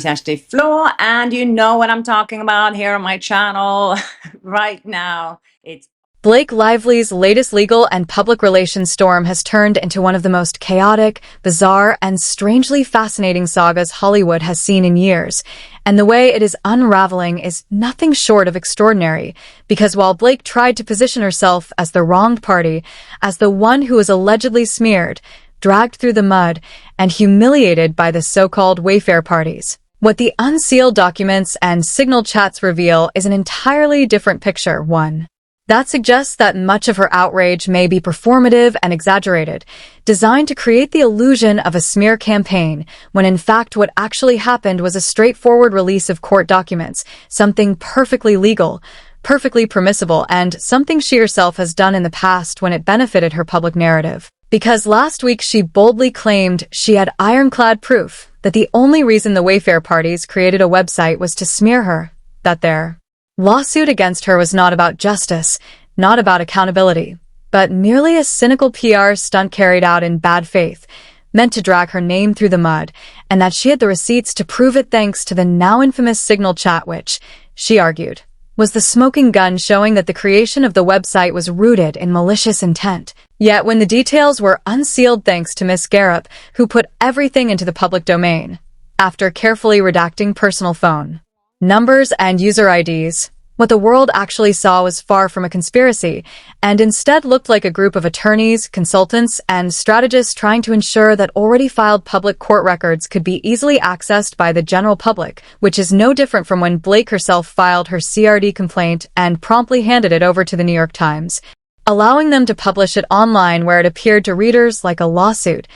Ashley Floor, and you know what I'm talking about here on my channel right now. It's Blake Lively's latest legal and public relations storm has turned into one of the most chaotic, bizarre, and strangely fascinating sagas Hollywood has seen in years. And the way it is unraveling is nothing short of extraordinary, because while Blake tried to position herself as the wronged party, as the one who was allegedly smeared, dragged through the mud, and humiliated by the so-called Wayfair parties, what the unsealed documents and signal chats reveal is an entirely different picture, one that suggests that much of her outrage may be performative and exaggerated, designed to create the illusion of a smear campaign, when in fact what actually happened was a straightforward release of court documents, something perfectly legal, perfectly permissible, and something she herself has done in the past when it benefited her public narrative. Because last week she boldly claimed she had ironclad proof that the only reason the Wayfair parties created a website was to smear her, that their lawsuit against her was not about justice, not about accountability, but merely a cynical PR stunt carried out in bad faith, meant to drag her name through the mud, and that she had the receipts to prove it thanks to the now infamous Signal chat which, she argued, was the smoking gun showing that the creation of the website was rooted in malicious intent. Yet when the details were unsealed thanks to Miss Garrett, who put everything into the public domain, after carefully redacting personal phone numbers and user IDs, what the world actually saw was far from a conspiracy, and instead looked like a group of attorneys, consultants, and strategists trying to ensure that already filed public court records could be easily accessed by the general public, which is no different from when Blake herself filed her CRD complaint and promptly handed it over to the New York Times, allowing them to publish it online where it appeared to readers like a lawsuit,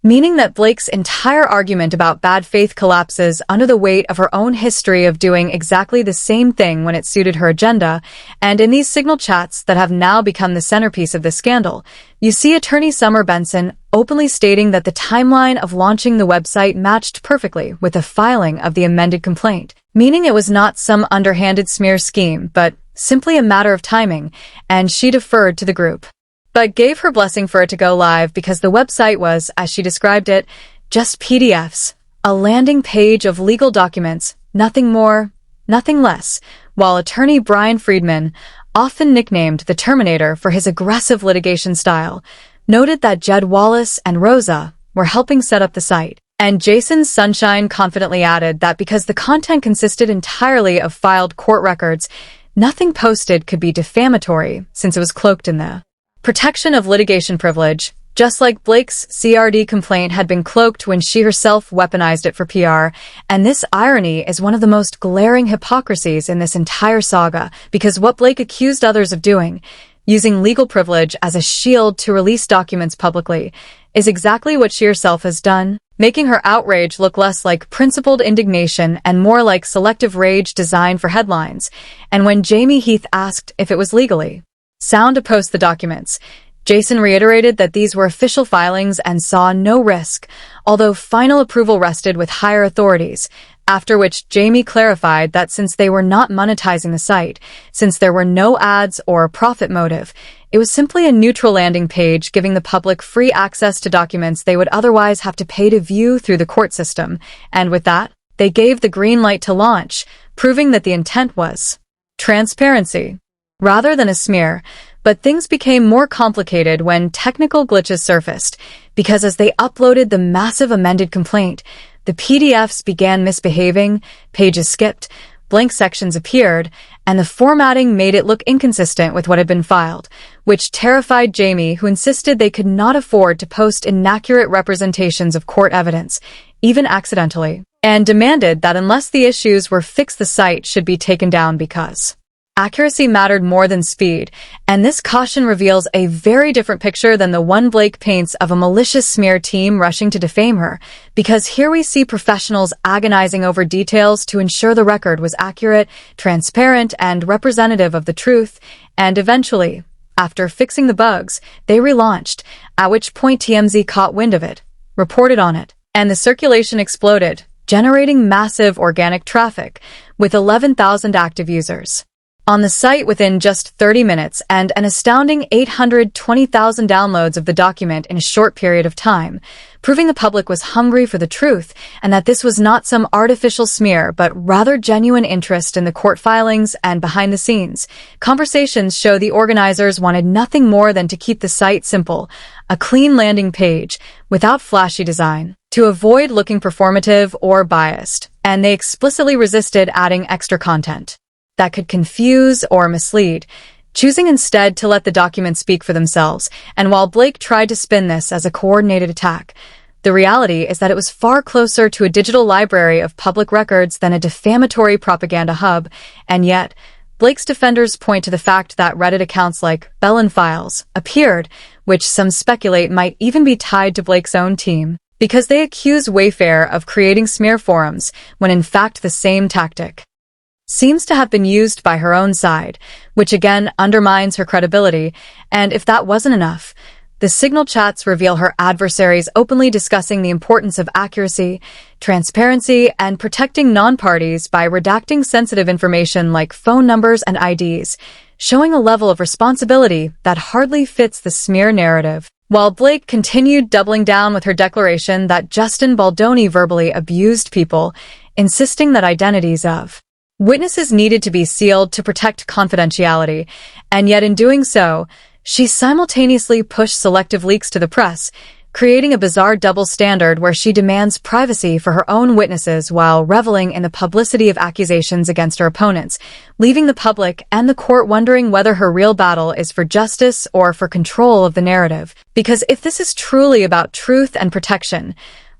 meaning that Blake's entire argument about bad faith collapses under the weight of her own history of doing exactly the same thing when it suited her agenda. And in these Signal chats that have now become the centerpiece of the scandal, you see attorney Summer Benson openly stating that the timeline of launching the website matched perfectly with the filing of the amended complaint, meaning it was not some underhanded smear scheme, but simply a matter of timing, and she deferred to the group, but gave her blessing for it to go live because the website was, as she described it, just PDFs, a landing page of legal documents, nothing more, nothing less, while attorney Brian Friedman, often nicknamed the Terminator for his aggressive litigation style, noted that Jed Wallace and Rosa were helping set up the site. And Jason Sunshine confidently added that because the content consisted entirely of filed court records, nothing posted could be defamatory since it was cloaked in the protection of litigation privilege, just like Blake's CRD complaint had been cloaked when she herself weaponized it for PR. And this irony is one of the most glaring hypocrisies in this entire saga, because what Blake accused others of doing, using legal privilege as a shield to release documents publicly, is exactly what she herself has done, making her outrage look less like principled indignation and more like selective rage designed for headlines. And when Jamie Heath asked if it was legally sound to post the documents, Jason reiterated that these were official filings and saw no risk, although final approval rested with higher authorities, after which Jamie clarified that since they were not monetizing the site, since there were no ads or profit motive, it was simply a neutral landing page giving the public free access to documents they would otherwise have to pay to view through the court system, and with that, they gave the green light to launch, proving that the intent was transparency rather than a smear. But things became more complicated when technical glitches surfaced, because as they uploaded the massive amended complaint, the PDFs began misbehaving, pages skipped, blank sections appeared, and the formatting made it look inconsistent with what had been filed, which terrified Jamie, who insisted they could not afford to post inaccurate representations of court evidence, even accidentally, and demanded that unless the issues were fixed, the site should be taken down because accuracy mattered more than speed. And this caution reveals a very different picture than the one Blake paints of a malicious smear team rushing to defame her, because here we see professionals agonizing over details to ensure the record was accurate, transparent, and representative of the truth, and eventually, after fixing the bugs, they relaunched, at which point TMZ caught wind of it, reported on it, and the circulation exploded, generating massive organic traffic, with 11,000 active users. on the site within just 30 minutes and an astounding 820,000 downloads of the document in a short period of time, proving the public was hungry for the truth and that this was not some artificial smear but rather genuine interest in the court filings and behind the scenes. Conversations show the organizers wanted nothing more than to keep the site simple, a clean landing page without flashy design, to avoid looking performative or biased, and they explicitly resisted adding extra content that could confuse or mislead, choosing instead to let the documents speak for themselves. And while Blake tried to spin this as a coordinated attack, the reality is that it was far closer to a digital library of public records than a defamatory propaganda hub. And yet, Blake's defenders point to the fact that Reddit accounts like Bellin Files appeared, which some speculate might even be tied to Blake's own team, because they accuse Wayfair of creating smear forums, when in fact the same tactic seems to have been used by her own side, which again undermines her credibility. And if that wasn't enough, the Signal chats reveal her adversaries openly discussing the importance of accuracy, transparency, and protecting non-parties by redacting sensitive information like phone numbers and IDs, showing a level of responsibility that hardly fits the smear narrative. While Blake continued doubling down with her declaration that Justin Baldoni verbally abused people, insisting that identities of witnesses needed to be sealed to protect confidentiality, and yet in doing so, she simultaneously pushed selective leaks to the press, creating a bizarre double standard where she demands privacy for her own witnesses while reveling in the publicity of accusations against her opponents, leaving the public and the court wondering whether her real battle is for justice or for control of the narrative. Because if this is truly about truth and protection,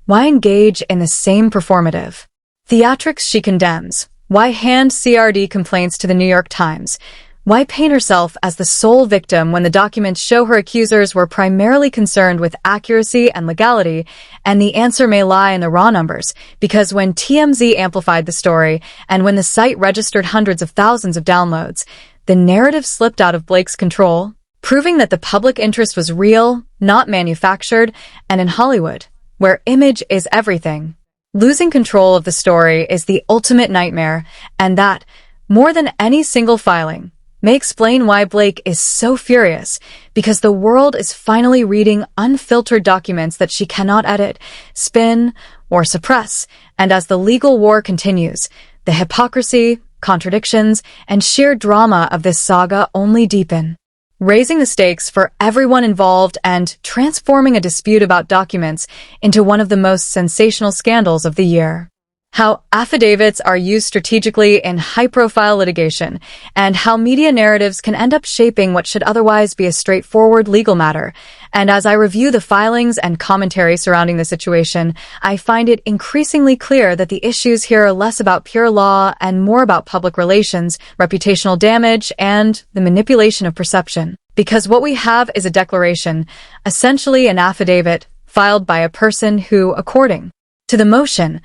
why engage in the same performative theatrics she condemns? Why hand CRD complaints to the New York Times? Why paint herself as the sole victim when the documents show her accusers were primarily concerned with accuracy and legality? And the answer may lie in the raw numbers, because when TMZ amplified the story and when the site registered hundreds of thousands of downloads, the narrative slipped out of Blake's control, proving that the public interest was real, not manufactured. And in Hollywood, where image is everything, losing control of the story is the ultimate nightmare, and that, more than any single filing, may explain why Blake is so furious, because the world is finally reading unfiltered documents that she cannot edit, spin, or suppress. And as the legal war continues, the hypocrisy, contradictions, and sheer drama of this saga only deepen, raising the stakes for everyone involved and transforming a dispute about documents into one of the most sensational scandals of the year. How affidavits are used strategically in high-profile litigation, and how media narratives can end up shaping what should otherwise be a straightforward legal matter. And as I review the filings and commentary surrounding the situation, I find it increasingly clear that the issues here are less about pure law and more about public relations, reputational damage, and the manipulation of perception. Because what we have is a declaration, essentially an affidavit, filed by a person who, according to the motion,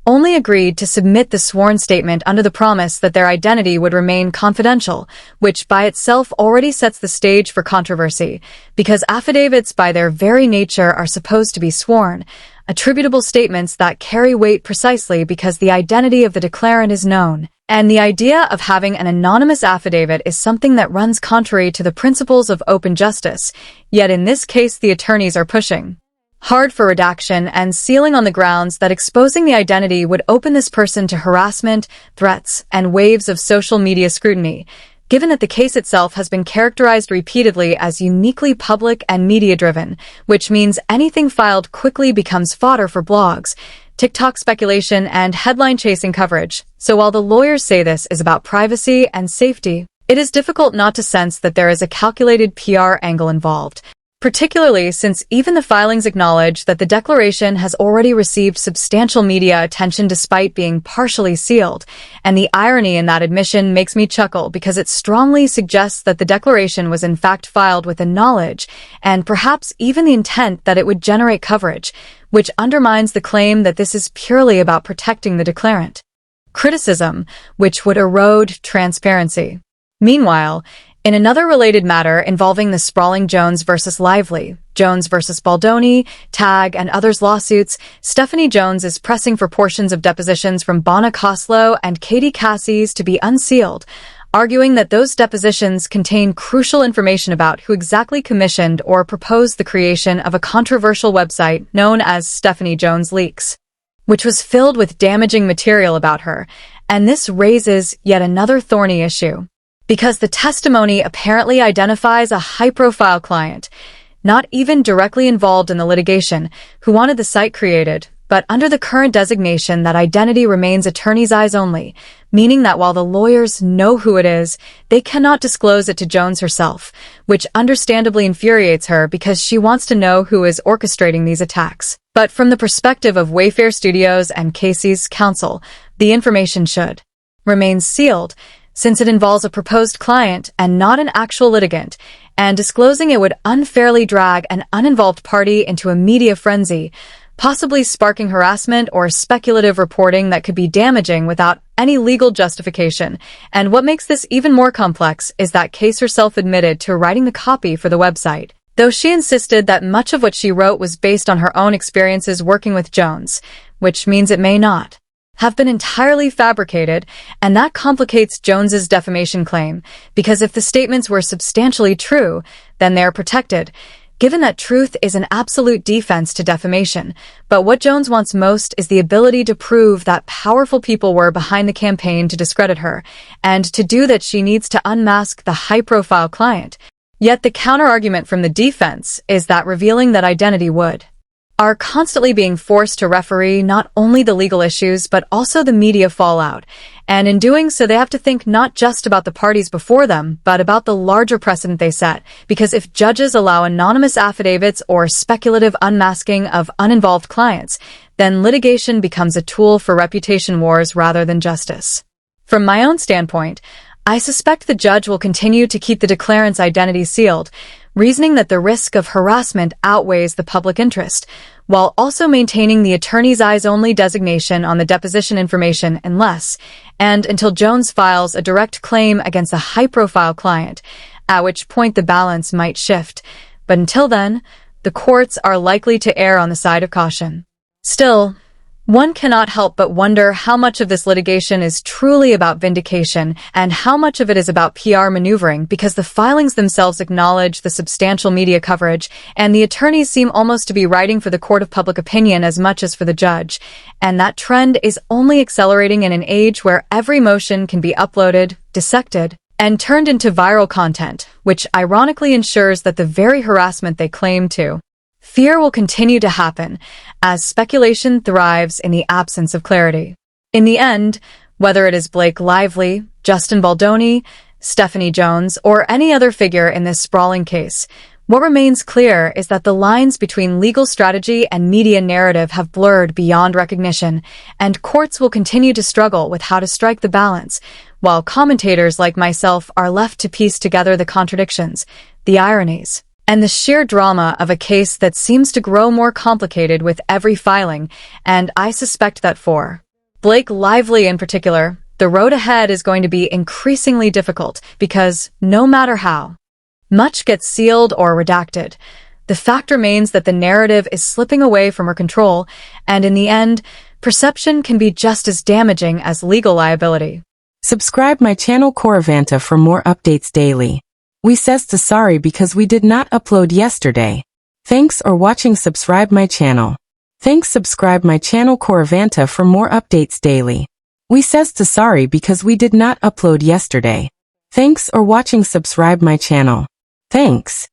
only agreed to submit the sworn statement under the promise that their identity would remain confidential, which by itself already sets the stage for controversy, because affidavits by their very nature are supposed to be sworn, attributable statements that carry weight precisely because the identity of the declarant is known. And the idea of having an anonymous affidavit is something that runs contrary to the principles of open justice, yet in this case the attorneys are pushing hard for redaction and sealing on the grounds that exposing the identity would open this person to harassment, threats, and waves of social media scrutiny, given that the case itself has been characterized repeatedly as uniquely public and media-driven, which means anything filed quickly becomes fodder for blogs, TikTok speculation, and headline-chasing coverage. So while the lawyers say this is about privacy and safety, it is difficult not to sense that there is a calculated PR angle involved, particularly since even the filings acknowledge that the declaration has already received substantial media attention despite being partially sealed. And the irony in that admission makes me chuckle because it strongly suggests that the declaration was in fact filed with the knowledge and perhaps even the intent that it would generate coverage, which undermines the claim that this is purely about protecting the declarant. Criticism, which would erode transparency. Meanwhile, in another related matter involving the sprawling Jones versus Lively, Jones versus Baldoni, Tag, and others lawsuits, Stephanie Jones is pressing for portions of depositions from Bona Koslow and Katie Cassies to be unsealed, arguing that those depositions contain crucial information about who exactly commissioned or proposed the creation of a controversial website known as Stephanie Jones Leaks, which was filled with damaging material about her. And this raises yet another thorny issue, because the testimony apparently identifies a high-profile client, not even directly involved in the litigation, who wanted the site created, but under the current designation that identity remains attorney's eyes only, meaning that while the lawyers know who it is, they cannot disclose it to Jones herself, which understandably infuriates her because she wants to know who is orchestrating these attacks. But from the perspective of Wayfair Studios and Casey's counsel, the information should remain sealed, since it involves a proposed client and not an actual litigant, and disclosing it would unfairly drag an uninvolved party into a media frenzy, possibly sparking harassment or speculative reporting that could be damaging without any legal justification. And what makes this even more complex is that Case herself admitted to writing the copy for the website, though she insisted that much of what she wrote was based on her own experiences working with Jones, which means it may not have been entirely fabricated, and that complicates Jones's defamation claim, because if the statements were substantially true, then they are protected, given that truth is an absolute defense to defamation. But what Jones wants most is the ability to prove that powerful people were behind the campaign to discredit her, and to do that she needs to unmask the high-profile client. Yet the counter-argument from the defense is that revealing that identity would are constantly being forced to referee not only the legal issues but also the media fallout, and in doing so they have to think not just about the parties before them, but about the larger precedent they set, because if judges allow anonymous affidavits or speculative unmasking of uninvolved clients, then litigation becomes a tool for reputation wars rather than justice. From my own standpoint, I suspect the judge will continue to keep the declarant's identity sealed, reasoning that the risk of harassment outweighs the public interest, while also maintaining the attorney's eyes only designation on the deposition information until Jones files a direct claim against a high-profile client, at which point the balance might shift. But until then, the courts are likely to err on the side of caution. Still, one cannot help but wonder how much of this litigation is truly about vindication and how much of it is about PR maneuvering, because the filings themselves acknowledge the substantial media coverage, and the attorneys seem almost to be writing for the court of public opinion as much as for the judge. And that trend is only accelerating in an age where every motion can be uploaded, dissected, and turned into viral content, which ironically ensures that the very harassment they claim to fear will continue to happen, as speculation thrives in the absence of clarity. In the end, whether it is Blake Lively, Justin Baldoni, Stephanie Jones, or any other figure in this sprawling case, what remains clear is that the lines between legal strategy and media narrative have blurred beyond recognition, and courts will continue to struggle with how to strike the balance, while commentators like myself are left to piece together the contradictions, the ironies, and the sheer drama of a case that seems to grow more complicated with every filing. And I suspect that for Blake Lively in particular, the road ahead is going to be increasingly difficult, because no matter how much gets sealed or redacted, the fact remains that the narrative is slipping away from her control, and in the end, perception can be just as damaging as legal liability. Subscribe my channel Coravanta for more updates daily. We says to sorry because we did not upload yesterday. Thanks or watching. Subscribe my channel. Thanks. Subscribe my channel Coravanta for more updates daily. We says to sorry because we did not upload yesterday. Thanks or watching. Subscribe my channel. Thanks.